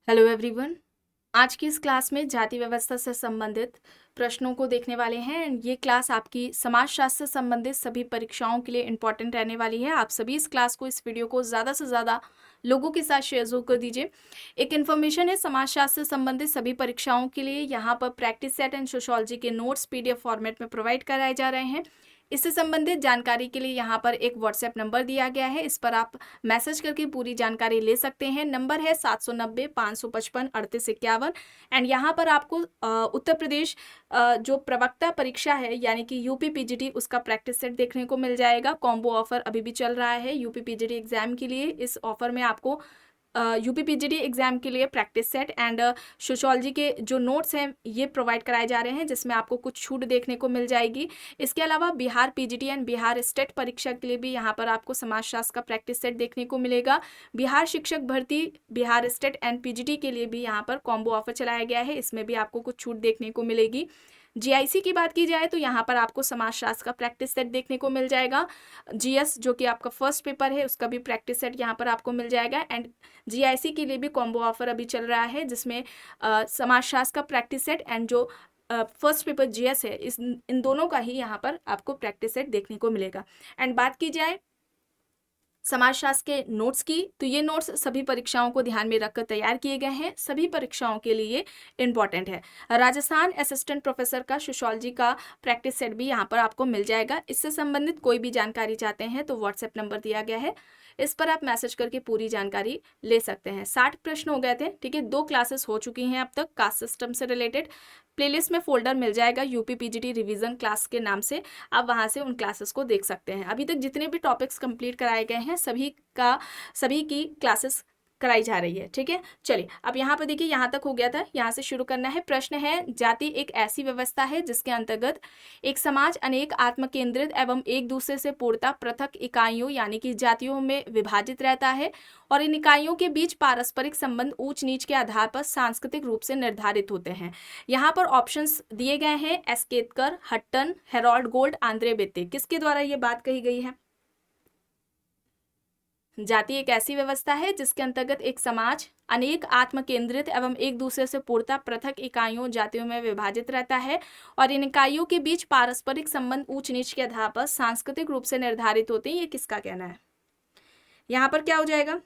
Hello everyone. आज की इस क्लास में जाति व्यवस्था से संबंधित प्रश्नों को देखने वाले हैं एंड ये क्लास आपकी समाजशास्त्र से संबंधित सभी परीक्षाओं के लिए इम्पॉर्टेंट रहने वाली है। आप सभी इस क्लास को, इस वीडियो को ज़्यादा से ज़्यादा लोगों के साथ शेयर जरूर कर दीजिए। एक इन्फॉर्मेशन है, समाजशास्त्र से संबंधित सभी परीक्षाओं के लिए यहाँ पर प्रैक्टिस सेट एंड सोशोलॉजी के नोट्स PDF फॉर्मेट में प्रोवाइड कराए जा रहे हैं। इससे संबंधित जानकारी के लिए यहाँ पर एक व्हाट्सएप नंबर दिया गया है, इस पर आप मैसेज करके पूरी जानकारी ले सकते हैं। नंबर है 790-555-3851 एंड यहाँ पर आपको उत्तर प्रदेश जो प्रवक्ता परीक्षा है यानी कि यूपी PGT उसका प्रैक्टिस सेट देखने को मिल जाएगा। कॉम्बो ऑफर अभी भी चल रहा है यूपी PGT एग्जाम के लिए। इस ऑफर में आपको यूपी PGT एग्जाम के लिए प्रैक्टिस सेट एंड सोशोलॉजी के जो नोट्स हैं ये प्रोवाइड कराए जा रहे हैं, जिसमें आपको कुछ छूट देखने को मिल जाएगी। इसके अलावा Bihar PGT and Bihar state परीक्षा के लिए भी यहाँ पर आपको समाजशास्त्र का प्रैक्टिस सेट देखने को मिलेगा। बिहार शिक्षक भर्ती, बिहार स्टेट एंड PGT के लिए भी यहाँ पर कॉम्बो ऑफर चलाया गया है, इसमें भी आपको कुछ छूट देखने को मिलेगी। GIC की बात की जाए तो यहाँ पर आपको समाजशास्त्र का प्रैक्टिस सेट देखने को मिल जाएगा। GS जो कि आपका फर्स्ट पेपर है उसका भी प्रैक्टिस सेट यहाँ पर आपको मिल जाएगा एंड GIC के लिए भी कॉम्बो ऑफर अभी चल रहा है, जिसमें समाजशास्त्र का प्रैक्टिस सेट एंड जो फर्स्ट पेपर GS है इन दोनों का ही यहाँ पर आपको प्रैक्टिस सेट देखने को मिलेगा। एंड बात की जाए समाजशास्त्र के नोट्स की, तो ये नोट्स सभी परीक्षाओं को ध्यान में रखकर तैयार किए गए हैं, सभी परीक्षाओं के लिए इम्पॉर्टेंट है। राजस्थान असिस्टेंट प्रोफेसर का सोशोलॉजी का प्रैक्टिस सेट भी यहाँ पर आपको मिल जाएगा। इससे संबंधित कोई भी जानकारी चाहते हैं तो व्हाट्सएप नंबर दिया गया है, इस पर आप मैसेज करके पूरी जानकारी ले सकते हैं। 60 प्रश्न हो गए थे, ठीक है। 2 क्लासेस हो चुकी हैं अब तक कास्ट सिस्टम से रिलेटेड। प्लेलिस्ट में फोल्डर मिल जाएगा यूपी PGT रिवीजन क्लास के नाम से, आप वहां से उन क्लासेस को देख सकते हैं। अभी तक जितने भी टॉपिक्स कंप्लीट कराए गए हैं सभी की क्लासेस कराई जा रही है, ठीक है। चलिए अब यहाँ पर देखिए, यहाँ तक हो गया था, यहाँ से शुरू करना है। प्रश्न है, जाति एक ऐसी व्यवस्था है जिसके अंतर्गत एक समाज अनेक आत्मकेंद्रित एवं एक दूसरे से पूर्णतः पृथक इकाइयों यानी कि जातियों में विभाजित रहता है और इन इकाइयों के बीच पारस्परिक संबंध ऊंच नीच के आधार पर सांस्कृतिक रूप से निर्धारित होते हैं। यहाँ पर ऑप्शंस दिए गए हैं, S Ketkar, Hutton, Harold Gould, Andre Beteille. किसके द्वारा ये बात कही गई है? जाति एक ऐसी व्यवस्था है जिसके अंतर्गत एक समाज अनेक आत्मकेंद्रित एवं एक दूसरे से पूर्णतः पृथक इकाइयों जातियों में विभाजित रहता है और इन इकाइयों के बीच पारस्परिक संबंध ऊंच नीच के आधार पर सांस्कृतिक रूप से निर्धारित होते हैं। ये किसका कहना है? यहाँ पर क्या हो जाएगा?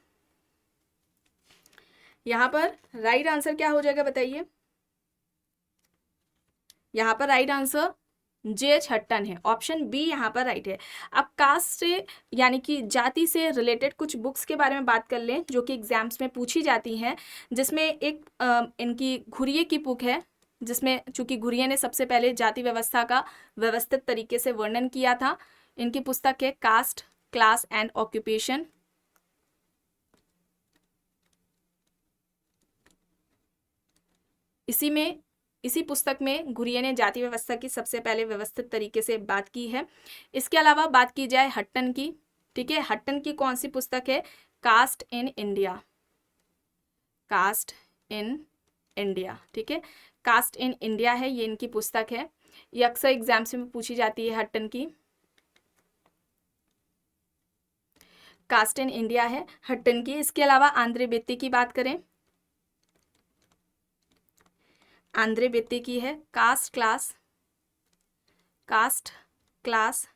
यहाँ पर राइट आंसर क्या हो जाएगा बताइए? यहाँ पर राइट आंसर JH हट्टन है, ऑप्शन बी यहाँ पर राइट है। अब कास्ट से यानी कि जाति से रिलेटेड कुछ बुक्स के बारे में बात कर लें जो कि एग्जाम्स में पूछी जाती हैं, जिसमें एक इनकी घुरिये की बुक है, जिसमें चूंकि घुरिये ने सबसे पहले जाति व्यवस्था का व्यवस्थित तरीके से वर्णन किया था। इनकी पुस्तक है कास्ट, क्लास एंड ऑक्यूपेशन। इसी पुस्तक में घुरिये ने जाति व्यवस्था की सबसे पहले व्यवस्थित तरीके से बात की है। इसके अलावा बात की जाए हट्टन की, ठीक है, हट्टन की कौन सी पुस्तक है? Caste in India, caste in India, ठीक है, कास्ट इन इंडिया है ये इनकी पुस्तक है। ये अक्सर एग्जाम्स में पूछी जाती है हट्टन की, कास्ट इन इंडिया है हट्टन की। इसके अलावा आंद्रे बेत्ते की बात करें, आंद्रे बेत्ते की है caste class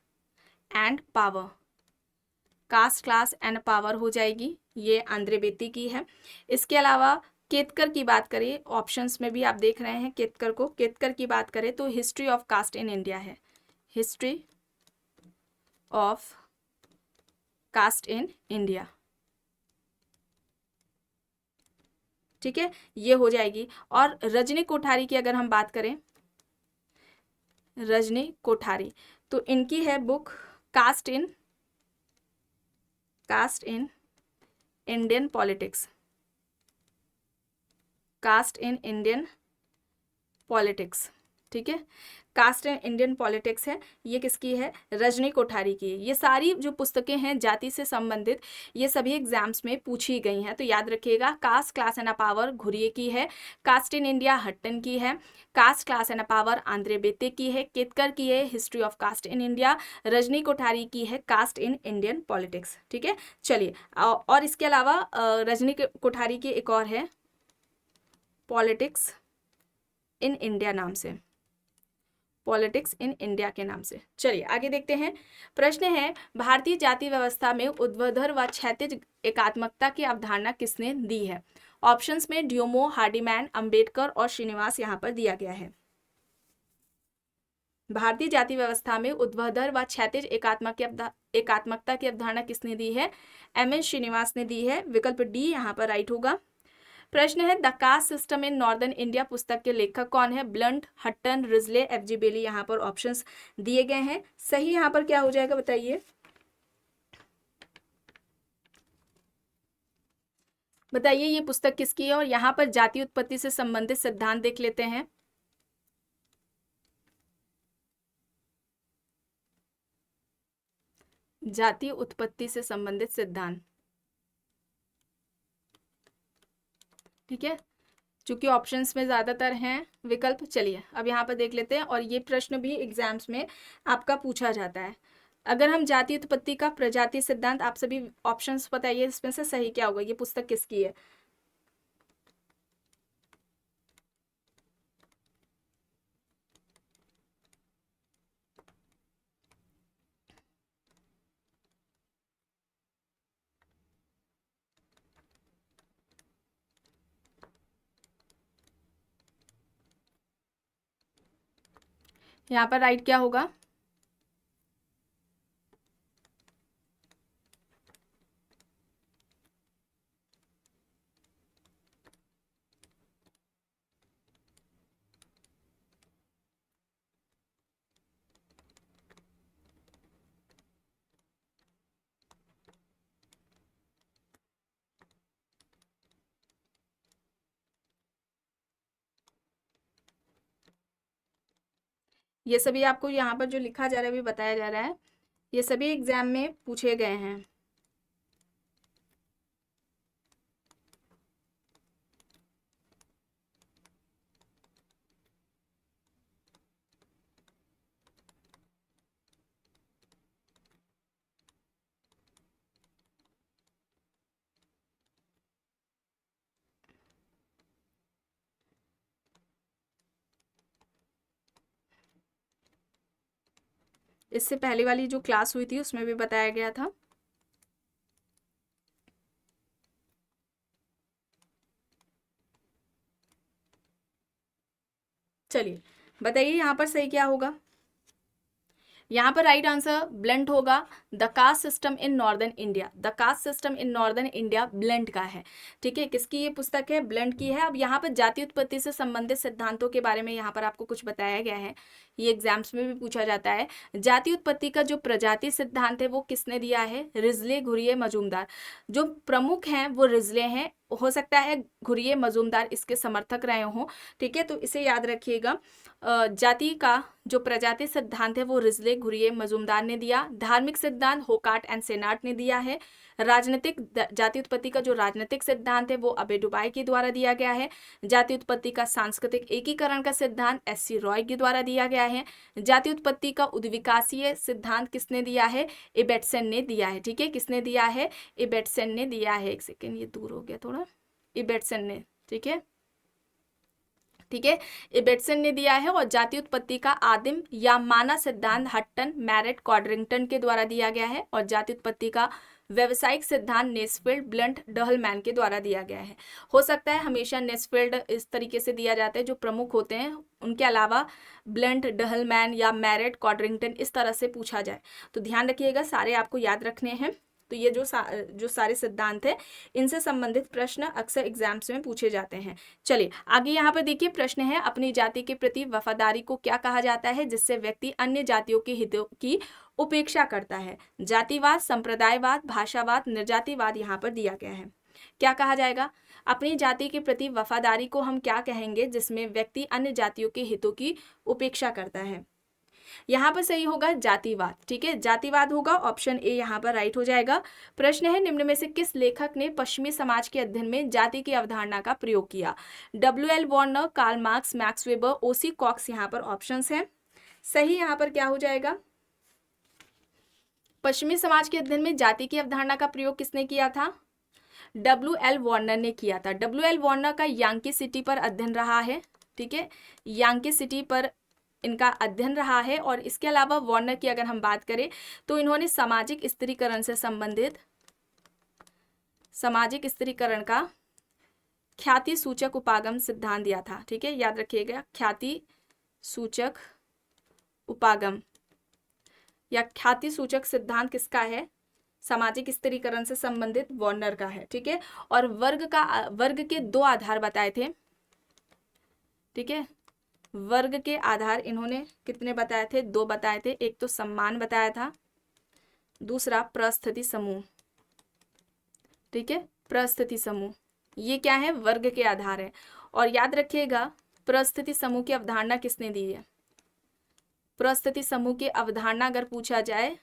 and power, caste class and power हो जाएगी, ये आंद्रे बेत्ते की है। इसके अलावा केतकर की बात करें, ऑप्शंस में भी आप देख रहे हैं केतकर को, केतकर की बात करें तो history of caste in India है, history of caste in India, ठीक है, ये हो जाएगी। और रजनी कोठारी की अगर हम बात करें, रजनी कोठारी, तो इनकी है book caste in Indian politics, caste in Indian politics, ठीक है, कास्ट एंड इंडियन पॉलिटिक्स है, ये किसकी है? रजनी कोठारी की। ये सारी जो पुस्तकें हैं जाति से संबंधित, ये सभी एग्जाम्स में पूछी गई हैं, तो याद रखिएगा। Caste class and power Ghurye की है, कास्ट इन इंडिया हट्टन की है, caste class and power Andre Beteille की है, केतकर की है history of caste in India, Rajni Kothari की है कास्ट इन इंडियन पॉलिटिक्स, ठीक है। चलिए और इसके अलावा रजनी कोठारी की एक और है पॉलिटिक्स इन इंडिया नाम से, पॉलिटिक्स इन इंडिया के नाम से। चलिए आगे देखते हैं। प्रश्न है, भारतीय जाति व्यवस्था में ऊर्ध्वाधर व क्षैतिज एकात्मकता की अवधारणा किसने दी है? ऑप्शंस में ड्यूमो, हार्डीमैन, अंबेडकर और श्रीनिवास यहाँ पर दिया गया है। भारतीय जाति व्यवस्था में ऊर्ध्वाधर व क्षैतिज एकात्मकता की अवधारणा किसने दी है? एम.एस. श्रीनिवास ने दी है। विकल्प डी यहाँ पर राइट होगा। प्रश्न है, the caste system in northern India पुस्तक के लेखक कौन है? Blunt, Hutton, Risley, F G. Bailey यहाँ पर ऑप्शंस दिए गए हैं। सही यहाँ पर क्या हो जाएगा बताइए? बताइए ये पुस्तक किसकी है? और यहाँ पर जाति उत्पत्ति से संबंधित सिद्धांत देख लेते हैं। जाति उत्पत्ति से संबंधित सिद्धांत, ठीक है, चूंकि ऑप्शंस में ज्यादातर हैं विकल्प। चलिए अब यहाँ पर देख लेते हैं, और ये प्रश्न भी एग्जाम्स में आपका पूछा जाता है। अगर हम जाति उत्पत्ति का प्रजाति सिद्धांत, आप सभी ऑप्शंस बताइए इसमें से सही क्या होगा, ये पुस्तक किसकी है? यहाँ पर राइट क्या होगा? ये सभी आपको यहाँ पर जो लिखा जा रहा है, अभी बताया जा रहा है, ये सभी एग्जाम में पूछे गए हैं। इससे पहले वाली जो क्लास हुई थी उसमें भी बताया गया था। चलिए बताइए यहाँ पर सही क्या होगा? यहाँ पर राइट आंसर ब्लंट होगा। The caste system in northern India, the caste system in northern India blunt का है, ठीक है। किसकी ये पुस्तक है? ब्लंट की है। अब यहाँ पर जाति उत्पत्ति से संबंधित सिद्धांतों के बारे में यहाँ पर आपको कुछ बताया गया है, ये एग्जाम्स में भी पूछा जाता है। जाति उत्पत्ति का जो प्रजाति सिद्धांत है वो किसने दिया है? रिजले, घुरिये, मजूमदार। जो प्रमुख हैं वो रिजले हैं, हो सकता है घुरिये, मजूमदार इसके समर्थक रहे हों, ठीक है, तो इसे याद रखिएगा। जाति का जो प्रजाति सिद्धांत है वो रिजले, घुरिये, मजूमदार ने दिया। धार्मिक सिद्धांत होकार्ट एंड सेनाट ने दिया है। राजनीतिक जाति उत्पत्ति का जो राजनीतिक सिद्धांत है वो अबे डुबाई के द्वारा दिया गया है। जाति उत्पत्ति का सांस्कृतिक एकीकरण का सिद्धांत एस.सी. रॉय के द्वारा दिया गया है। जाति उत्पत्ति का उद्विकासीय सिद्धांत किसने दिया है? इबेटसन ने दिया है, ठीक है। किसने दिया है? इबेटसन ने दिया है। एक सेकेंड, ये दूर हो गया थोड़ा, इबेटसन ने, ठीक है, ठीक है, इबेटसन ने दिया है। और जाति उत्पत्ति का आदिम या माना सिद्धांत हट्टन, मैरेट, कॉडरिंगटन के द्वारा दिया गया है। और जाति उत्पत्ति का व्यवसायिक सिद्धांत नेस्फील्ड, ब्लंट, डहलमैन के द्वारा दिया गया है। हो सकता है हमेशा नेस्फील्ड इस तरीके से दिया जाता है जो प्रमुख होते हैं, उनके अलावा ब्लंट, डहलमैन या मैरेट, कॉडरिंगटन इस तरह से पूछा जाए तो ध्यान रखिएगा, सारे आपको याद रखने हैं। तो ये जो सारे सिद्धांत है इनसे संबंधित प्रश्न अक्सर एग्जाम्स में पूछे जाते हैं। चलिए आगे यहाँ पर देखिए, प्रश्न है, अपनी जाति के प्रति वफादारी को क्या कहा जाता है जिससे व्यक्ति अन्य जातियों के हितों की उपेक्षा करता है? जातिवाद, संप्रदायवाद, भाषावाद, निर्जातिवाद यहाँ पर दिया गया है। क्या कहा जाएगा? अपनी जाति के प्रति वफादारी को हम क्या कहेंगे जिसमें व्यक्ति अन्य जातियों के हितों की उपेक्षा करता है? यहाँ पर सही होगा जातिवाद, ठीक है, जातिवाद होगा। ऑप्शन ए यहाँ पर राइट हो जाएगा। प्रश्न है, निम्न में से किस लेखक ने पश्चिमी समाज के अध्ययन में जाति की अवधारणा का प्रयोग किया? W.L. Warner, Karl Marx, Max Weber, O.C. Cox यहाँ पर ऑप्शंस हैं। सही यहाँ पर क्या हो जाएगा? पश्चिमी समाज के अध्ययन में जाति की अवधारणा का प्रयोग किसने किया था? WL वार्नर ने किया था। WL वार्नर का यांकी सिटी पर अध्ययन रहा है, ठीक है, यांकी सिटी पर इनका अध्ययन रहा है। और इसके अलावा वार्नर की अगर हम बात करें तो इन्होंने सामाजिक स्त्रीकरण से संबंधित सामाजिक स्त्रीकरण का ख्याति सूचक उपागम सिद्धांत दिया था, ठीक है, याद रखिएगा, ख्याति सूचक उपागम या ख्याति सूचक सिद्धांत किसका है, सामाजिक स्त्रीकरण से संबंधित वार्नर का है, ठीक है। और वर्ग के 2 आधार बताए थे, ठीक है, वर्ग के आधार इन्होंने कितने बताए थे, 2 बताए थे। एक तो सम्मान बताया था, दूसरा प्रस्थिति समूह, ठीक है, प्रस्थिति समूह, ये क्या है, वर्ग के आधार है। और याद रखिएगा प्रस्थिति समूह की अवधारणा किसने दी है, प्रस्थिति समूह की अवधारणा अगर पूछा जाए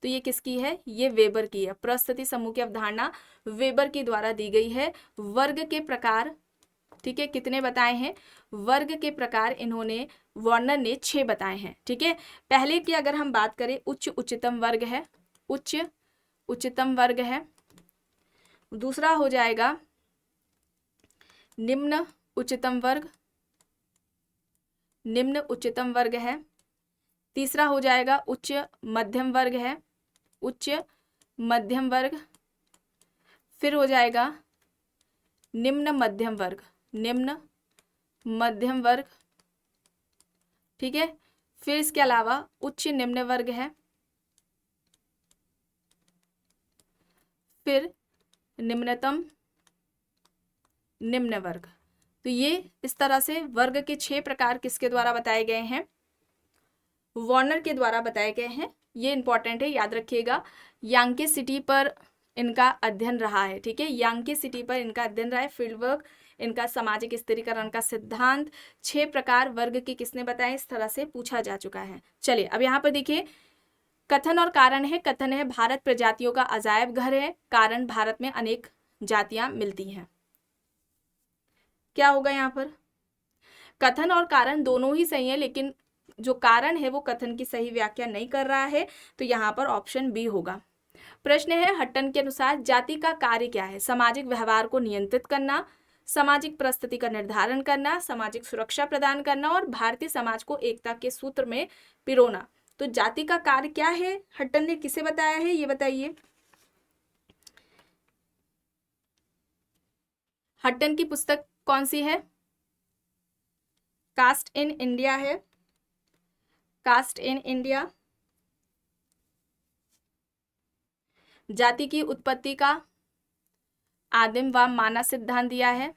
तो ये किसकी है, ये वेबर की है। प्रस्थिति समूह की अवधारणा वेबर के द्वारा दी गई है। वर्ग के प्रकार, ठीक है, कितने बताए हैं, वर्ग के प्रकार इन्होंने वार्नर ने 6 बताए हैं, ठीक है। पहले की अगर हम बात करें उच्च उच्चतम वर्ग है, उच्च उच्चतम वर्ग है। दूसरा हो जाएगा निम्न उच्चतम वर्ग, निम्न उच्चतम वर्ग है। तीसरा हो जाएगा उच्च मध्यम वर्ग है, उच्च मध्यम वर्ग। फिर हो जाएगा निम्न मध्यम वर्ग, निम्न मध्यम वर्ग, ठीक है। फिर इसके अलावा उच्च निम्न वर्ग है, फिर निम्नतम निम्न वर्ग। तो ये इस तरह से वर्ग के 6 प्रकार किसके द्वारा बताए गए हैं, वार्नर के द्वारा बताए गए हैं। ये इंपॉर्टेंट है, याद रखिएगा। यांकी सिटी पर इनका अध्ययन रहा है, ठीक है, यांकी सिटी पर इनका अध्ययन रहा है। फील्ड वर्क, इनका सामाजिक स्त्रीकरण का सिद्धांत, 6 प्रकार वर्ग के किसने बताए, इस तरह से पूछा जा चुका है। चलिए अब यहाँ पर देखिए कथन और कारण है। कथन है भारत प्रजातियों का अजायब घर है, कारण भारत में अनेक जातियां मिलती हैं। क्या होगा यहाँ पर, कथन और कारण दोनों ही सही है, लेकिन जो कारण है वो कथन की सही व्याख्या नहीं कर रहा है, तो यहाँ पर ऑप्शन बी होगा। प्रश्न है हट्टन के अनुसार जाति का कार्य क्या है, सामाजिक व्यवहार को नियंत्रित करना, सामाजिक परिस्थिति का निर्धारण करना, सामाजिक सुरक्षा प्रदान करना और भारतीय समाज को एकता के सूत्र में पिरोना। तो जाति का कार्य क्या है, हट्टन ने किसे बताया है, ये बताइए। हट्टन की पुस्तक कौन सी है, कास्ट इन इंडिया है, कास्ट इन इंडिया। जाति की उत्पत्ति का आदिम व मानव सिद्धांत दिया है,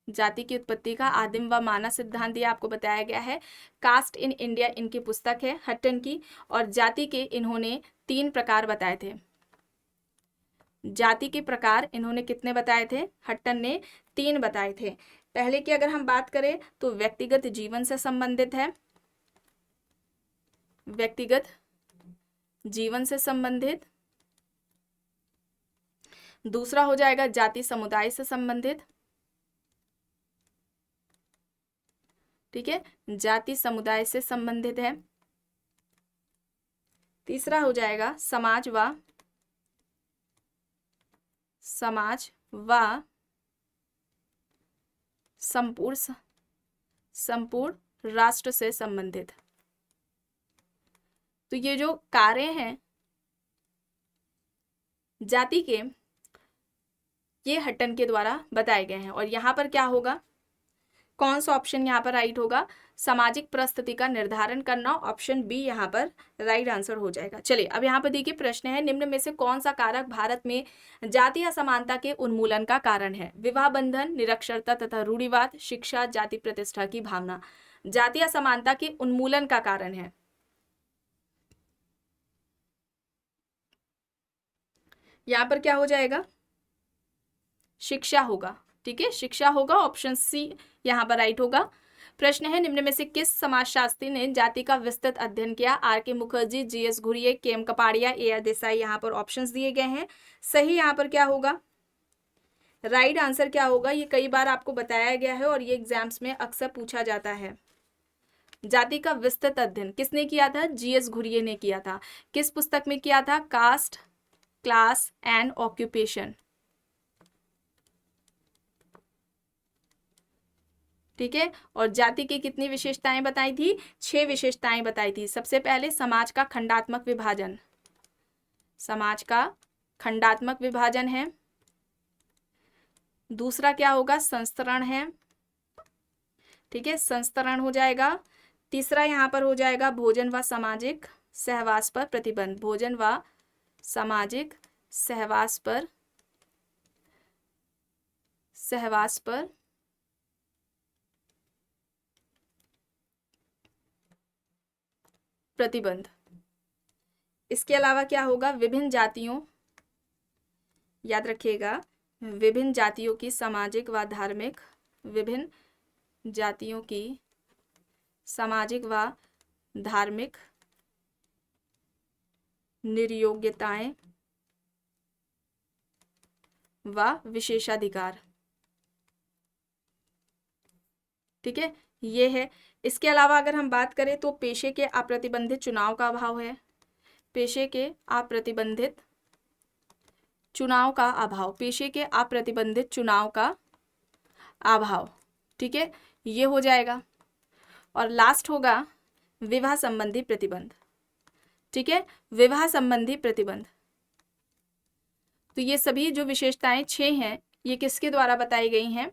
जाति की उत्पत्ति का आदिम व मानव सिद्धांत दिया, आपको बताया गया है। कास्ट इन इंडिया इनकी पुस्तक है हट्टन की। और जाति के इन्होंने 3 प्रकार बताए थे, जाति के प्रकार इन्होंने कितने बताए थे, हट्टन ने 3 बताए थे। पहले की अगर हम बात करें तो व्यक्तिगत जीवन से संबंधित है, व्यक्तिगत जीवन से संबंधित। दूसरा हो जाएगा जाति समुदाय से संबंधित, ठीक है, जाति समुदाय से संबंधित है। तीसरा हो जाएगा समाज व संपूर्ण राष्ट्र से संबंधित। तो ये जो कार्य हैं जाति के, ये हट्टन के द्वारा बताए गए हैं। और यहाँ पर क्या होगा, कौन सा ऑप्शन यहाँ पर राइट होगा, सामाजिक परिस्थिति का निर्धारण करना, ऑप्शन बी यहाँ पर राइट आंसर हो जाएगा। चलिए अब यहाँ पर देखिए प्रश्न है निम्न में से कौन सा कारक भारत में जातीय असमानता के उन्मूलन का कारण है, विवाह बंधन, निरक्षरता तथा रूढ़िवाद, शिक्षा, जाति प्रतिष्ठा की भावना। जातीय असमानता के उन्मूलन का कारण है, यहाँ पर क्या हो जाएगा, शिक्षा होगा, ठीक है, शिक्षा होगा, ऑप्शन सी यहाँ पर राइट होगा। प्रश्न है निम्न में से किस समाजशास्त्री ने जाति का विस्तृत अध्ययन किया, R K Mukherjee, GS Ghurye, KM Kapadia, AR. Desai. यहाँ पर ऑप्शंस दिए गए हैं। सही यहाँ पर क्या होगा, राइट आंसर क्या होगा, ये कई बार आपको बताया गया है और ये एग्जाम्स में अक्सर पूछा जाता है। जाति का विस्तृत अध्ययन किसने किया था, जीएस घुरिये ने किया था। किस पुस्तक में किया था, कास्ट क्लास एंड ऑक्यूपेशन। ठीक है, और जाति की कितनी विशेषताएं बताई थी? 6 विशेषताएं बताई थी। सबसे पहले समाज का खंडात्मक विभाजन, समाज का खंडात्मक विभाजन है। दूसरा क्या होगा? संस्तरण है। ठीक है, संस्तरण हो जाएगा। तीसरा यहाँ पर हो जाएगा भोजन व सामाजिक सहवास पर प्रतिबंध, भोजन व सामाजिक सहवास पर प्रतिबंध। इसके अलावा क्या होगा? विभिन्न जातियों, याद रखिएगा, विभिन्न जातियों की सामाजिक व धार्मिक, विभिन्न जातियों की सामाजिक व धार्मिक निर्योग्यताएं व विशेषाधिकार। ठीक है, ये है। इसके अलावा अगर हम बात करें तो पेशे के अप्रतिबंधित चुनाव का अभाव है, पेशे के अप्रतिबंधित चुनाव का अभाव, पेशे के अप्रतिबंधित चुनाव का अभाव। ठीक है, ये हो जाएगा। और लास्ट होगा विवाह संबंधी प्रतिबंध। ठीक है, विवाह संबंधी प्रतिबंध। तो ये सभी जो विशेषताएं 6 हैं, ये किसके द्वारा बताई गई हैं?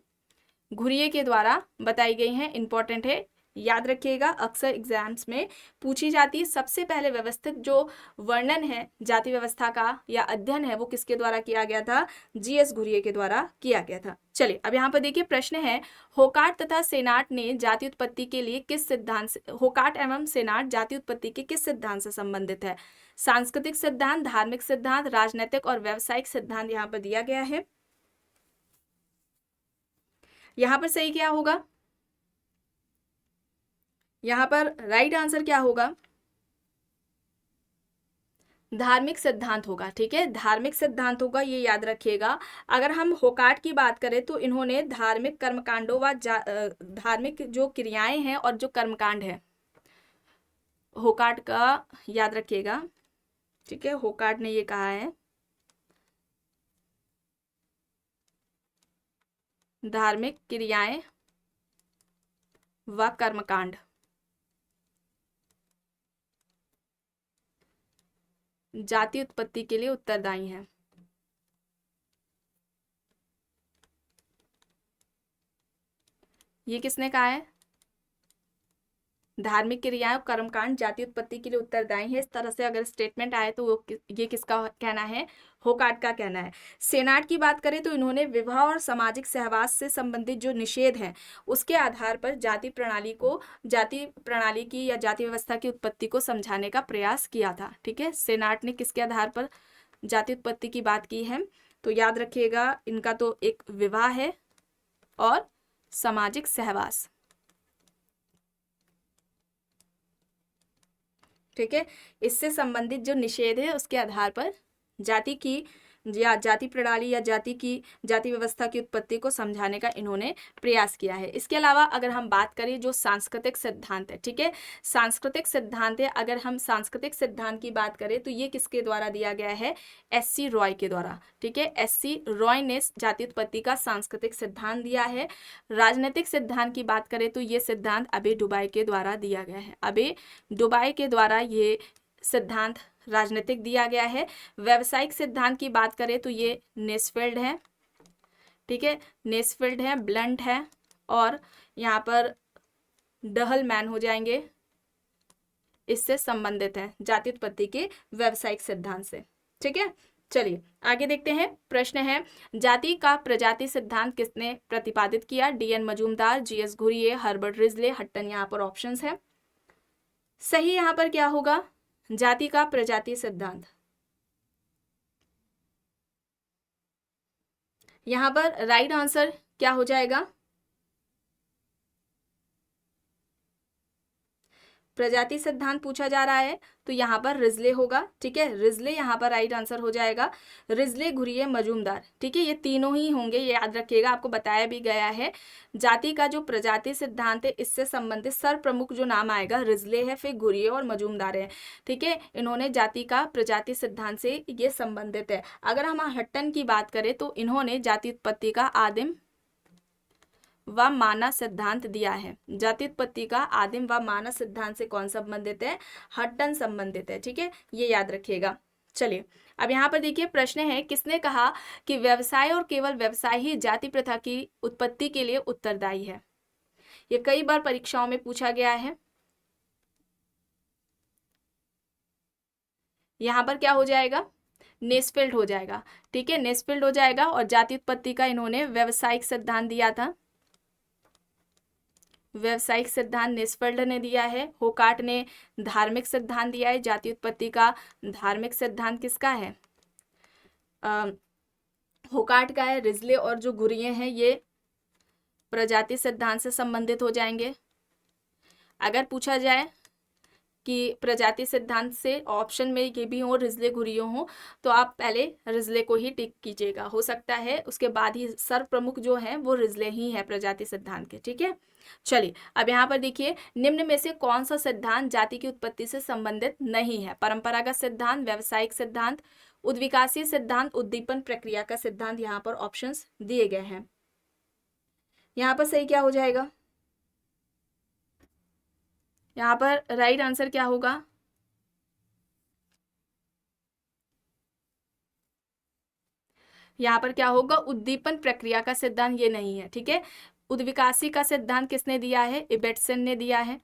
घुरिये के द्वारा बताई गई हैं। इंपॉर्टेंट है, याद रखिएगा, अक्सर एग्जाम्स में पूछी जाती है। सबसे पहले व्यवस्थित जो वर्णन है जाति व्यवस्था का या अध्ययन है, वो किसके द्वारा किया गया था? जीएस घुरिये के द्वारा किया गया था। चलिए अब यहाँ पर देखिए, प्रश्न है, होकाट तथा सेनाट ने जाति उत्पत्ति के लिए किस सिद्धांत से, होकाट एवं सेनाट जाति उत्पत्ति के किस सिद्धांत से संबंधित है? सांस्कृतिक सिद्धांत, धार्मिक सिद्धांत, राजनीतिक और व्यावसायिक सिद्धांत यहाँ पर दिया गया है। यहाँ पर सही क्या होगा? यहाँ पर राइट आंसर क्या होगा? धार्मिक सिद्धांत होगा। ठीक है, धार्मिक सिद्धांत होगा, ये याद रखिएगा। अगर हम होकाट की बात करें तो इन्होंने धार्मिक कर्मकांडों व धार्मिक जो क्रियाएं हैं और जो कर्मकांड है, होकाट का याद रखिएगा। ठीक है, होकाट ने ये कहा है, धार्मिक क्रियाएं व कर्मकांड जाति उत्पत्ति के लिए उत्तरदायी हैं। ये किसने कहा है? धार्मिक क्रियाएं और कर्मकांड जाति उत्पत्ति के लिए उत्तरदायी है। इस तरह से अगर स्टेटमेंट आए तो वो ये किसका कहना है? होकाट का कहना है। सेनाट की बात करें तो इन्होंने विवाह और सामाजिक सहवास से संबंधित जो निषेध है उसके आधार पर जाति प्रणाली की या जाति व्यवस्था की उत्पत्ति को समझाने का प्रयास किया था। ठीक है, सेनाट ने किसके आधार पर जाति उत्पत्ति की बात की है? तो याद रखिएगा, इनका तो एक विवाह है और सामाजिक सहवास। ठीक है, इससे संबंधित जो निषेध है उसके आधार पर जाति की या जाति प्रणाली या जाति व्यवस्था की उत्पत्ति को समझाने का इन्होंने प्रयास किया है। इसके अलावा अगर हम बात करें जो सांस्कृतिक सिद्धांत है, ठीक है, सांस्कृतिक सिद्धांत है, अगर हम सांस्कृतिक सिद्धांत की बात करें तो ये किसके द्वारा दिया गया है? एससी रॉय के द्वारा। ठीक है, एससी रॉय ने जाति उत्पत्ति का सांस्कृतिक सिद्धांत दिया है। राजनीतिक सिद्धांत की बात करें तो ये सिद्धांत अबे डुबाई के द्वारा दिया गया है। अबे डुबाई के द्वारा ये सिद्धांत राजनीतिक दिया गया है। व्यावसायिक सिद्धांत की बात करें तो ये नेसफील्ड है। ठीक है, नेसफील्ड है, ब्लंट है और यहाँ पर डहलमैन हो जाएंगे, इससे संबंधित है जाति उत्पत्ति के व्यावसायिक सिद्धांत से। ठीक है, चलिए आगे देखते हैं। प्रश्न है, जाति का प्रजाति सिद्धांत किसने प्रतिपादित किया? DN Majumdar, GS Ghurye, Herbert Risley, Hutton. यहाँ पर ऑप्शंस है। सही यहाँ पर क्या होगा? जाति का प्रजाति सिद्धांत। यहां पर राइट आंसर क्या हो जाएगा? प्रजाति सिद्धांत पूछा जा रहा है तो यहाँ पर रिजले होगा, ठीक है, रिजले यहाँ पर राइट आंसर हो जाएगा। रिजले, घुरिये, मजूमदार, ठीक है, ये तीनों ही होंगे, ये याद रखिएगा, आपको बताया भी गया है। जाति का जो प्रजाति सिद्धांत है इससे संबंधित सर्वप्रमुख जो नाम आएगा रिजले है, फिर घुरिये और मजूमदार है, ठीक है, इन्होंने जाति का प्रजाति सिद्धांत से ये संबंधित है। अगर हम हट्टन की बात करें तो इन्होंने जाति उत्पत्ति का आदिम व मानव सिद्धांत दिया है। जाति उत्पत्ति का आदिम व मानव सिद्धांत से कौन संबंधित है? हट्टन संबंधित है, ठीक है, ये याद रखिएगा। चलिए अब यहाँ पर देखिए प्रश्न है, किसने कहा कि व्यवसाय और केवल व्यवसाय ही जाति प्रथा की उत्पत्ति के लिए उत्तरदायी है? ये कई बार परीक्षाओं में पूछा गया है। यहाँ पर क्या हो जाएगा? नेस्फेल्ड हो जाएगा, ठीक है, नेस्फेल्ड हो जाएगा। और जाति उत्पत्ति का इन्होंने व्यवसायिक सिद्धांत दिया था, व्यवसायिक सिद्धांत नेस्फेल्ड ने दिया है। होकार्ट ने धार्मिक सिद्धांत दिया है। जाति उत्पत्ति का धार्मिक सिद्धांत किसका है? होकार्ट का है। रिजले और जो घुरिये हैं ये प्रजाति सिद्धांत से संबंधित हो जाएंगे। अगर पूछा जाए कि प्रजाति सिद्धांत से ऑप्शन में ये भी हो, रिजले घुरिये हो, तो आप पहले रिजले को ही टिक कीजिएगा, हो सकता है उसके बाद ही सर्वप्रमुख जो है वो रिजले ही है प्रजाति सिद्धांत के, ठीक है। चलिए अब यहाँ पर देखिए, निम्न में से कौन सा सिद्धांत जाति की उत्पत्ति से संबंधित नहीं है? परंपरागत सिद्धांत, व्यवसायिक सिद्धांत, उद्विकासीय सिद्धांत, उद्दीपन प्रक्रिया का सिद्धांत, यहाँ पर ऑप्शंस दिए गए हैं। यहाँ पर सही क्या हो जाएगा? यहाँ पर राइट आंसर क्या होगा? यहाँ पर क्या होगा? उद्दीपन प्रक्रिया का सिद्धांत ये नहीं है, ठीक है। उद्विकासी का सिद्धांत किसने दिया है? इबेटसन ने दिया है।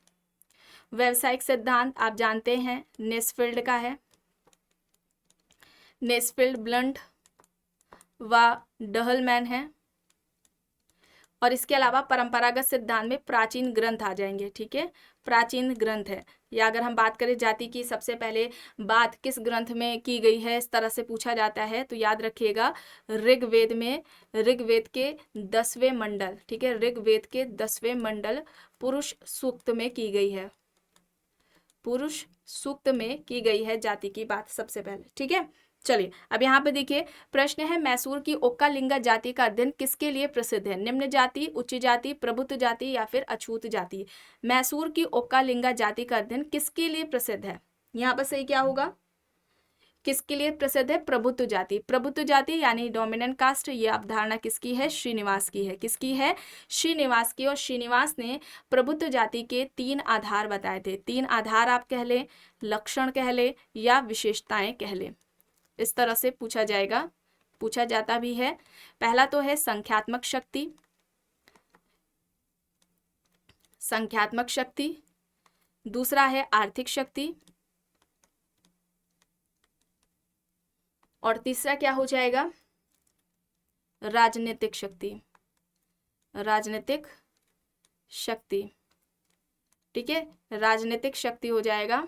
व्यवसायिक सिद्धांत आप जानते हैं नेस्फेल्ड का है, नेस्फेल्ड, ब्लंट व डहलमैन है। और इसके अलावा परंपरागत सिद्धांत में प्राचीन ग्रंथ आ जाएंगे, ठीक है, प्राचीन ग्रंथ है। या अगर हम बात करें जाति की सबसे पहले बात किस ग्रंथ में की गई है, इस तरह से पूछा जाता है, तो याद रखिएगा ऋग्वेद में, ऋग्वेद के 10वें मंडल, ठीक है, ऋग्वेद के 10वें मंडल पुरुष सूक्त में की गई है, पुरुष सूक्त में की गई है जाति की बात सबसे पहले, ठीक है। चलिए अब यहाँ पे देखिए प्रश्न है, मैसूर की ओक्कालिंगा जाति का अध्ययन किसके लिए प्रसिद्ध है? निम्न जाति, उच्च जाति, प्रभुत्व जाति या फिर अछूत जाति? मैसूर की ओक्कालिंगा जाति का अध्ययन किसके लिए प्रसिद्ध है? यहाँ पर सही क्या होगा? किसके लिए प्रसिद्ध है? प्रभुत्व जाति। प्रभुत्व जाति यानी डोमिनेंट कास्ट, ये अवधारणा किसकी है? श्रीनिवास की है। किसकी है? श्रीनिवास की। और श्रीनिवास ने प्रभुत्व जाति के 3 आधार बताए थे। 3 आधार आप कह लें, लक्षण कह लें या विशेषताएं कह लें, इस तरह से पूछा जाएगा, पूछा जाता भी है। पहला तो है संख्यात्मक शक्ति, संख्यात्मक शक्ति। दूसरा है आर्थिक शक्ति। और तीसरा क्या हो जाएगा? राजनीतिक शक्ति, राजनीतिक शक्ति, ठीक है, राजनीतिक शक्ति हो जाएगा।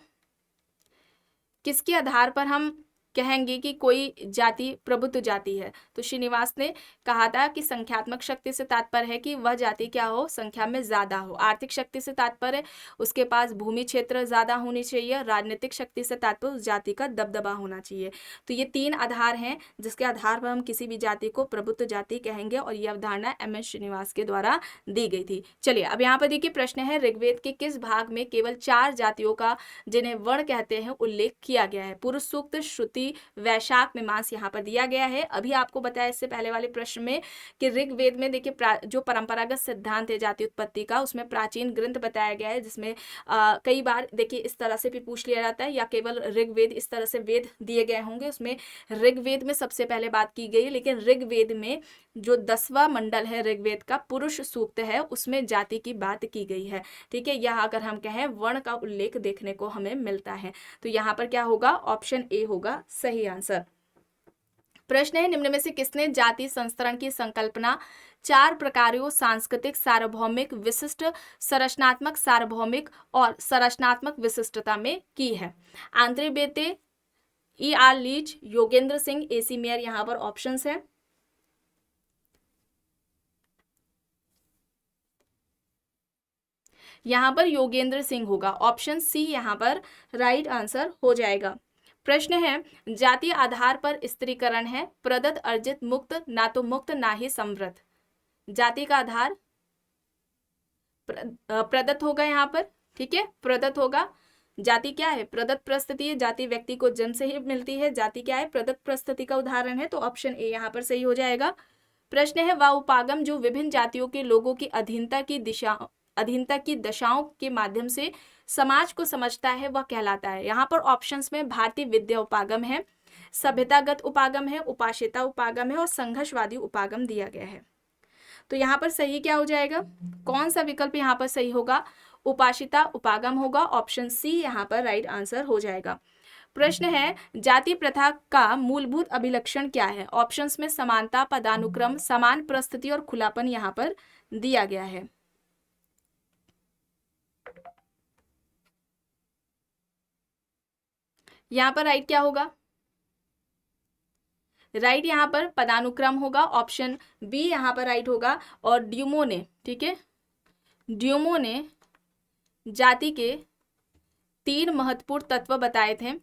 किसके आधार पर हम कहेंगे कि कोई जाति प्रभुत्व जाति है? तो श्रीनिवास ने कहा था कि संख्यात्मक शक्ति से तात्पर्य है कि वह जाति क्या हो? संख्या में ज्यादा हो। आर्थिक शक्ति से तात्पर्य उसके पास भूमि क्षेत्र ज्यादा होनी चाहिए। राजनीतिक शक्ति से तात्पर्य उस जाति का दबदबा होना चाहिए। तो ये 3 आधार हैं जिसके आधार पर हम किसी भी जाति को प्रभुत्व जाति कहेंगे, और ये अवधारणा MS श्रीनिवास के द्वारा दी गई थी। चलिए अब यहाँ पर देखिए प्रश्न है, ऋग्वेद के किस भाग में केवल 4 जातियों का, जिन्हें वर्ण कहते हैं, उल्लेख किया गया है? पुरुष सूक्त, श्रुति, वैशाख, मीमांस यहाँ पर दिया गया है। अभी आपको बताया इससे पहले वाले प्रश्न में कि ऋग्वेद में देखिए जो परंपरागत सिद्धांत है जाति उत्पत्ति का, उसमें प्राचीन ग्रंथ बताया गया है, जिसमें कई बार देखिए इस तरह से भी पूछ लिया जाता है, या केवल ऋग्वेद, इस तरह से वेद दिए गए होंगे, उसमें ऋग्वेद में सबसे पहले बात की गई है। लेकिन ऋग्वेद में जो 10वां मंडल है ऋग्वेद का, पुरुष सूक्त है, उसमें जाति की बात की गई है, ठीक है। यहाँ अगर हम कहें वर्ण का उल्लेख देखने को हमें मिलता है, तो यहाँ पर क्या होगा? ऑप्शन ए होगा सही आंसर। प्रश्न है, निम्न में से किसने जाति संस्तरण की संकल्पना 4 प्रकारों सांस्कृतिक, सार्वभौमिक, विशिष्ट, संरचनात्मक, सार्वभौमिक और संरचनात्मक विशिष्टता में की है? Andre Beteille, ER Leach, Yogendra Singh, AC Mayer, यहाँ पर ऑप्शंस है। यहाँ पर योगेंद्र सिंह होगा, ऑप्शन सी यहाँ पर राइट आंसर हो जाएगा। प्रश्न है, जातीय आधार पर स्त्रीकरण है, प्रदत्त अर्जित मुक्त, ना तो मुक्त ना ही समृद्ध। जाति का आधार प्रदत्त होगा यहाँ पर, ठीक है, प्रदत्त होगा। जाति क्या है? प्रदत्त परिस्थिति है, जाति व्यक्ति को जन्म से ही मिलती है, जाति क्या है? प्रदत्त परिस्थिति का उदाहरण है, तो ऑप्शन ए यहाँ पर सही हो जाएगा। प्रश्न है, वह उपागम जो विभिन्न जातियों के लोगों की अधीनता की दशाओं के माध्यम से समाज को समझता है, वह कहलाता है। यहाँ पर ऑप्शंस में भारतीय विद्या उपागम है, सभ्यतागत उपागम है, उपासिता उपागम है और संघर्षवादी उपागम दिया गया है। तो यहाँ पर सही क्या हो जाएगा? कौन सा विकल्प यहाँ पर सही होगा? उपासिता उपागम होगा, ऑप्शन सी यहाँ पर राइट आंसर हो जाएगा। प्रश्न है, जाति प्रथा का मूलभूत अभिलक्षण क्या है? ऑप्शंस में समानता, पदानुक्रम, समान परिस्थिति और खुलापन यहाँ पर दिया गया है। यहाँ पर राइट क्या होगा? राइट यहाँ पर पदानुक्रम होगा, ऑप्शन बी यहाँ पर राइट होगा। और ड्यूमो ने, ठीक है, ड्यूमो ने जाति के 3 महत्वपूर्ण तत्व बताए थे।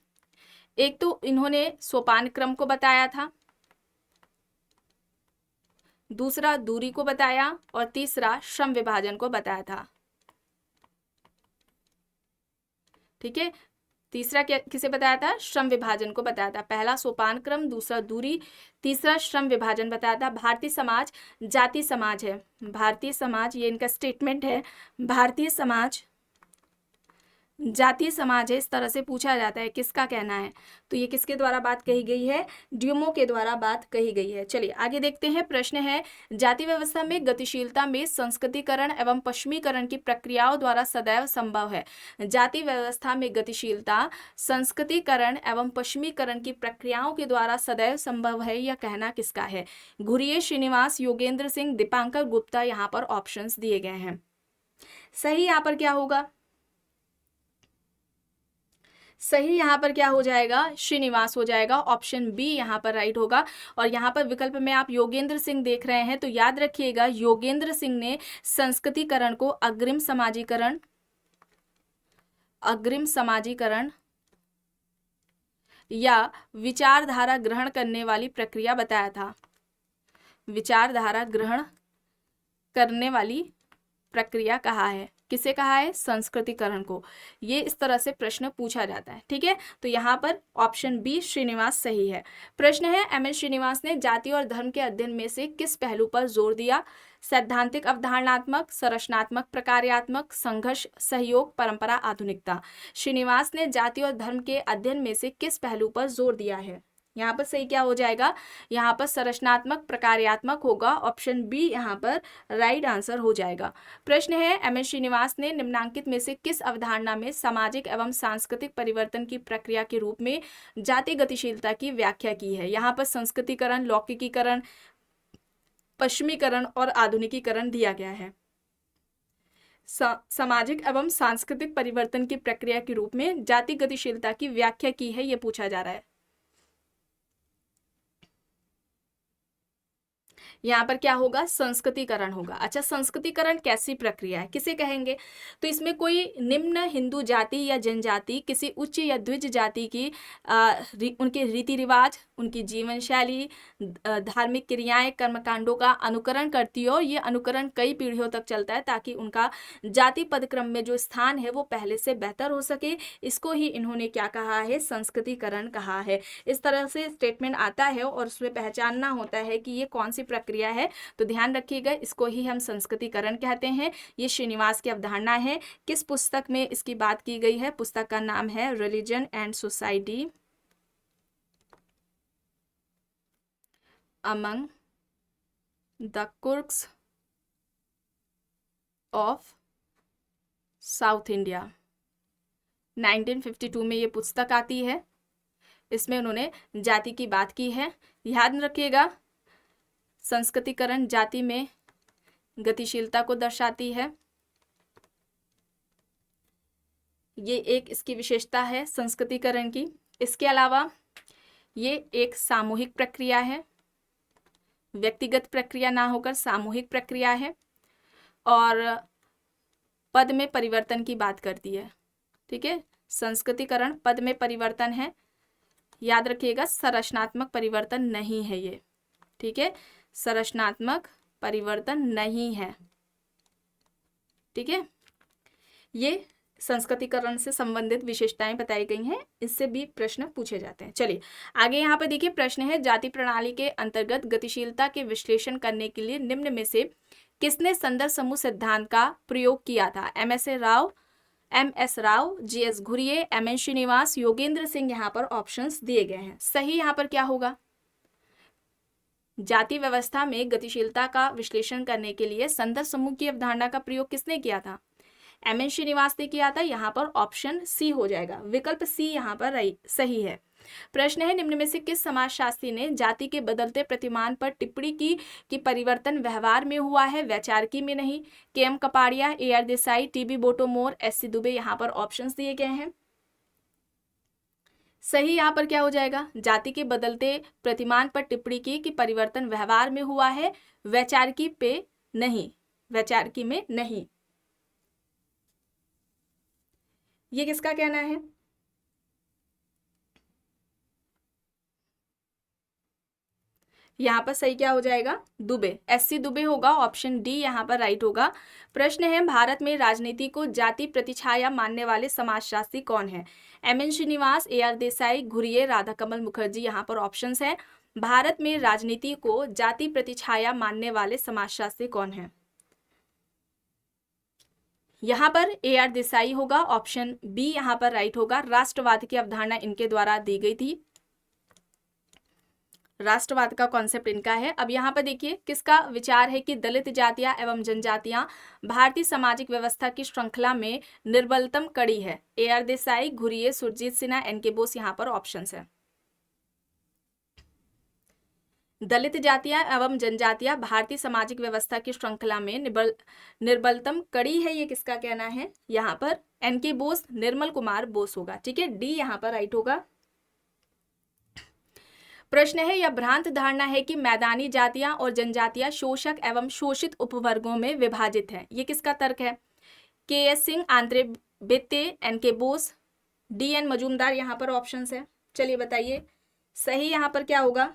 एक तो इन्होंने सोपान क्रम को बताया था, दूसरा दूरी को बताया और तीसरा श्रम विभाजन को बताया था, ठीक है। तीसरा क्या किसे बताया था? श्रम विभाजन को बताया था। पहला सोपान क्रम, दूसरा दूरी, तीसरा श्रम विभाजन बताया था। भारतीय समाज जाति समाज है, भारतीय समाज, ये इनका स्टेटमेंट है, भारतीय समाज जातीय समाज है, इस तरह से पूछा जाता है किसका कहना है, तो ये किसके द्वारा बात कही गई है? ड्यूमो के द्वारा बात कही गई है। चलिए आगे देखते हैं। प्रश्न है, जाति व्यवस्था में गतिशीलता में संस्कृतिकरण एवं पश्चिमीकरण की प्रक्रियाओं द्वारा सदैव संभव है। जाति व्यवस्था में गतिशीलता संस्कृतिकरण एवं पश्चिमीकरण की प्रक्रियाओं के द्वारा सदैव संभव है, यह कहना किसका है? घुरिये श्रीनिवास, योगेंद्र सिंह, दीपांकर गुप्ता, यहाँ पर ऑप्शंस दिए गए हैं। सही यहाँ पर क्या होगा? सही यहाँ पर क्या हो जाएगा? श्रीनिवास हो जाएगा, ऑप्शन बी यहाँ पर राइट होगा। और यहाँ पर विकल्प में आप योगेंद्र सिंह देख रहे हैं, तो याद रखिएगा योगेंद्र सिंह ने संस्कृतिकरण को अग्रिम समाजीकरण या विचारधारा ग्रहण करने वाली प्रक्रिया बताया था। विचारधारा ग्रहण करने वाली प्रक्रिया कहा है, किसे कहा है? संस्कृतिकरण को। ये इस तरह से प्रश्न पूछा जाता है, ठीक है। तो यहाँ पर ऑप्शन बी श्रीनिवास सही है। प्रश्न है, एम एस श्रीनिवास ने जाति और धर्म के अध्ययन में से किस पहलू पर जोर दिया? सैद्धांतिक, अवधारणात्मक, संरचनात्मक, प्रकार्यात्मक, संघर्ष, सहयोग, परंपरा, आधुनिकता। श्रीनिवास ने जाति और धर्म के अध्ययन में से किस पहलू पर जोर दिया है? यहाँ पर सही क्या हो जाएगा? यहाँ पर संरचनात्मक, प्रकार्यात्मक होगा, ऑप्शन बी यहाँ पर राइट आंसर हो जाएगा। प्रश्न है, एम एस श्रीनिवास ने निम्नांकित में से किस अवधारणा में सामाजिक एवं सांस्कृतिक परिवर्तन की प्रक्रिया के रूप में जाति गतिशीलता की व्याख्या की है? यहाँ पर संस्कृतिकरण, लौकिकीकरण, पश्चिमीकरण और आधुनिकीकरण दिया गया है। सामाजिक एवं सांस्कृतिक परिवर्तन की प्रक्रिया के रूप में जाति गतिशीलता की व्याख्या की है, ये पूछा जा रहा है। यहाँ पर क्या होगा? संस्कृतिकरण होगा। अच्छा, संस्कृतिकरण कैसी प्रक्रिया है, किसे कहेंगे? तो इसमें कोई निम्न हिंदू जाति या जनजाति किसी उच्च या द्विज जाति की उनके रीति रिवाज, उनकी जीवन शैली, धार्मिक क्रियाएं, कर्मकांडों का अनुकरण करती हो। ये अनुकरण कई पीढ़ियों तक चलता है ताकि उनका जाति पदक्रम में जो स्थान है वो पहले से बेहतर हो सके। इसको ही इन्होंने क्या कहा है? संस्कृतिकरण कहा है। इस तरह से स्टेटमेंट आता है और उसमें पहचानना होता है कि ये कौन सी प्रक्रिया है, तो ध्यान रखिएगा, इसको ही हम संस्कृतिकरण कहते हैं। ये श्रीनिवास की अवधारणा है। किस पुस्तक में इसकी बात की गई है? पुस्तक का नाम है religion and society among the Coorgs of South India. 1952 में ये पुस्तक आती है। इसमें उन्होंने जाति की बात की है। ध्यान रखिएगा, संस्कृतिकरण जाति में गतिशीलता को दर्शाती है। ये एक इसकी विशेषता है संस्कृतिकरण की। इसके अलावा ये एक सामूहिक प्रक्रिया है, व्यक्तिगत प्रक्रिया ना होकर सामूहिक प्रक्रिया है। और पद में परिवर्तन की बात करती है। ठीक है, संस्कृतिकरण पद में परिवर्तन है, याद रखिएगा, संरचनात्मक परिवर्तन नहीं है ये। ठीक है, संरचनात्मक परिवर्तन नहीं है। ठीक है, ये संस्कृतिकरण से संबंधित विशेषताएं बताई गई हैं, इससे भी प्रश्न पूछे जाते हैं। चलिए आगे यहाँ पर देखिए, प्रश्न है जाति प्रणाली के अंतर्गत गतिशीलता के विश्लेषण करने के लिए निम्न में से किसने संदर्भ समूह सिद्धांत का प्रयोग किया था? M S Rao, GS. Ghurye, MN. Srinivas, Yogendra Singh. यहाँ पर ऑप्शंस दिए गए हैं। सही यहाँ पर क्या होगा? जाति व्यवस्था में गतिशीलता का विश्लेषण करने के लिए संदर्भ समूह की अवधारणा का प्रयोग किसने किया था? एम.एन. श्रीनिवास ने किया था। यहाँ पर ऑप्शन सी हो जाएगा, विकल्प सी यहाँ पर सही है। प्रश्न है निम्न में से किस समाजशास्त्री ने जाति के बदलते प्रतिमान पर टिप्पणी की कि परिवर्तन व्यवहार में हुआ है, वैचारिकी में नहीं? K M. Kapadia, AR. Desai, T B. Bottomore, S C. Dube. यहाँ पर ऑप्शंस दिए गए हैं। सही यहाँ पर क्या हो जाएगा? जाति के बदलते प्रतिमान पर टिप्पणी की कि परिवर्तन व्यवहार में हुआ है, वैचारिकी पे नहीं, वैचारिकी में नहीं। ये किसका कहना है? यहाँ पर सही क्या हो जाएगा? दुबे, एस.सी. दुबे होगा। ऑप्शन डी यहाँ पर राइट होगा। प्रश्न है भारत में राजनीति को जाति प्रतिछाया मानने वाले समाजशास्त्री कौन है? एम.एन. श्रीनिवास, ए.आर. देसाई, घुरिये, राधाकमल मुखर्जी। यहाँ पर ऑप्शंस हैं। भारत में राजनीति को जाति प्रतिछाया मानने वाले समाजशास्त्री कौन है? यहाँ पर ए.आर. देसाई होगा। ऑप्शन बी यहाँ पर राइट होगा। राष्ट्रवाद की अवधारणा इनके द्वारा दी गई थी, राष्ट्रवाद का कॉन्सेप्ट इनका है। अब यहाँ पर देखिए किसका विचार है कि दलित जातियां एवं जनजातियां भारतीय सामाजिक व्यवस्था की श्रृंखला में निर्बलतम कड़ी है? ए.आर. देसाई, घुरिये, सुरजीत सिन्हा, एन.के. बोस। यहाँ पर ऑप्शंस है। दलित जातियां एवं जनजातियां भारतीय सामाजिक व्यवस्था की श्रृंखला में निर्बलतम कड़ी है, ये किसका कहना है? यहाँ पर एन.के. बोस, निर्मल कुमार बोस होगा। ठीक है, डी यहाँ पर राइट होगा। प्रश्न है यह भ्रांत धारणा है कि मैदानी जातियां और जनजातियां शोषक एवं शोषित उपवर्गों में विभाजित हैं। ये किसका तर्क है? K S. Singh, Andre Beteille, N K. Bose, D N. Majumdar. यहाँ पर ऑप्शंस है। चलिए बताइए सही यहाँ पर क्या होगा?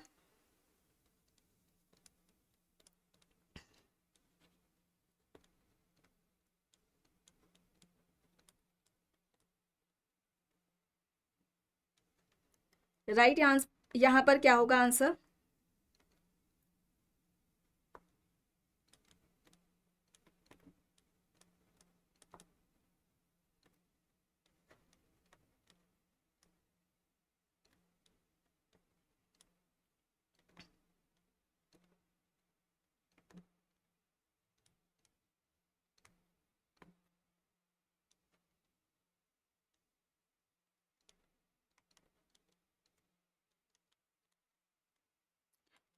राइट आंसर यहाँ पर क्या होगा आंसर?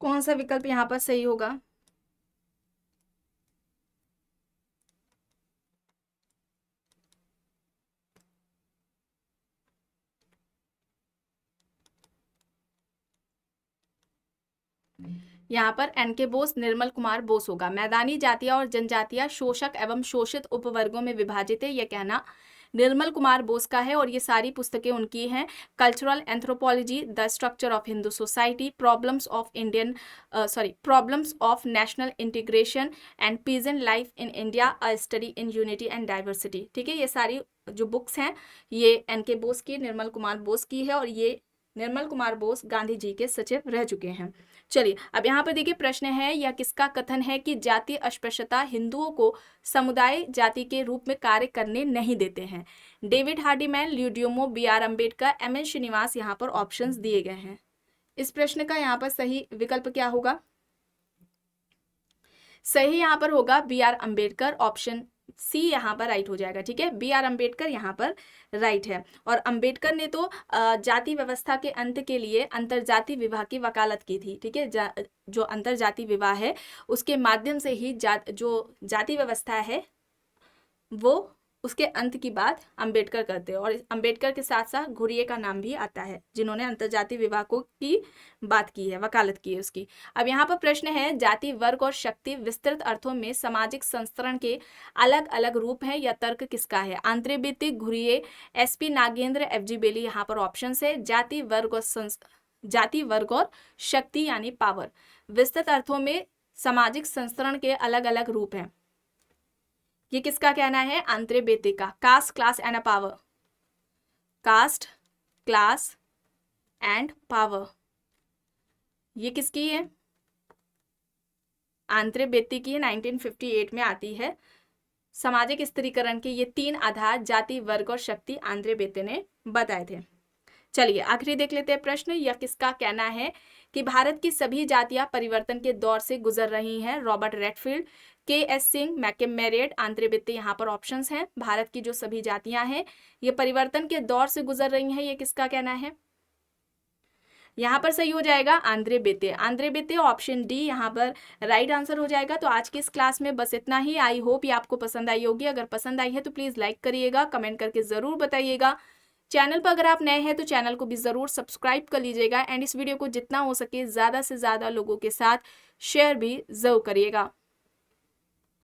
कौन सा विकल्प यहाँ पर सही होगा? यहाँ पर एन.के. बोस, निर्मल कुमार बोस होगा। मैदानी जातियां और जनजातियां शोषक एवं शोषित उपवर्गों में विभाजित है, यह कहना निर्मल कुमार बोस का है। और ये सारी पुस्तकें उनकी हैं। Cultural anthropology, the structure of Hindu society, problems of national integration and peasant life in India, a study in unity and diversity. ठीक है, ये सारी जो बुक्स हैं ये एन.के. बोस की, निर्मल कुमार बोस की है। और ये निर्मल कुमार बोस गांधी जी के सचिव रह चुके हैं। चलिए अब यहाँ पर देखिए प्रश्न है यह किसका कथन है कि जातीय अस्पृश्यता हिंदुओं को समुदाय जाति के रूप में कार्य करने नहीं देते हैं? डेविड हार्डीमैन, ल्यूडियोमो, बी.आर. अम्बेडकर, एम.एन. श्रीनिवास। यहाँ पर ऑप्शंस दिए गए हैं। इस प्रश्न का यहाँ पर सही विकल्प क्या होगा? सही यहाँ पर होगा बी.आर. अम्बेडकर। ऑप्शन सी यहाँ पर राइट हो जाएगा। ठीक है, बी.आर. अम्बेडकर यहाँ पर राइट है। और अम्बेडकर ने तो जाति व्यवस्था के अंत के लिए अंतरजातीय विवाह की वकालत की थी। ठीक है, जो अंतरजातीय विवाह है उसके माध्यम से ही जो जाति व्यवस्था है वो उसके अंत की बात अंबेडकर करते हैं, और अंबेडकर के साथ साथ घुरिये का नाम भी आता है, जिन्होंने अंतर्जातीय विवाहों की बात की है, वकालत की है उसकी। अब यहाँ पर प्रश्न है, जाति, वर्ग और शक्ति विस्तृत अर्थों में सामाजिक संस्करण के अलग अलग रूप हैं, या तर्क किसका है? Andre Beteille, Ghurye, S P Nagendra, F G Bailey यहाँ पर ऑप्शन है। जाति, वर्ग और शक्ति यानी पावर, विस्तृत अर्थों में सामाजिक संस्करण के अलग अलग रूप हैं, ये किसका कहना है? आंद्रे बेते का। Caste, class and power, caste, class and power, ये किसकी है? आंद्रे बेते की, 1958 में आती है। सामाजिक स्त्रीकरण के ये 3 आधार, जाति, वर्ग और शक्ति, आंद्रे बेते ने बताए थे। चलिए आखिरी देख लेते हैं प्रश्न। यह किसका कहना है कि भारत की सभी जातियां परिवर्तन के दौर से गुजर रही हैं? Robert Redfield, K S. Singh, McKim Marriott, Andre Beteille यहाँ पर ऑप्शंस हैं। भारत की जो सभी जातियां हैं ये परिवर्तन के दौर से गुजर रही हैं, ये किसका कहना है? यहाँ पर सही हो जाएगा आंद्रे बेते। आंद्रे बेते, ऑप्शन डी यहाँ पर राइट आंसर हो जाएगा। तो आज की इस क्लास में बस इतना ही। आई होप ये आपको पसंद आई होगी। अगर पसंद आई है तो प्लीज़ लाइक करिएगा, कमेंट करके ज़रूर बताइएगा। चैनल पर अगर आप नए हैं तो चैनल को भी ज़रूर सब्सक्राइब कर लीजिएगा, एंड इस वीडियो को जितना हो सके ज़्यादा से ज़्यादा लोगों के साथ शेयर भी ज़रूर करिएगा।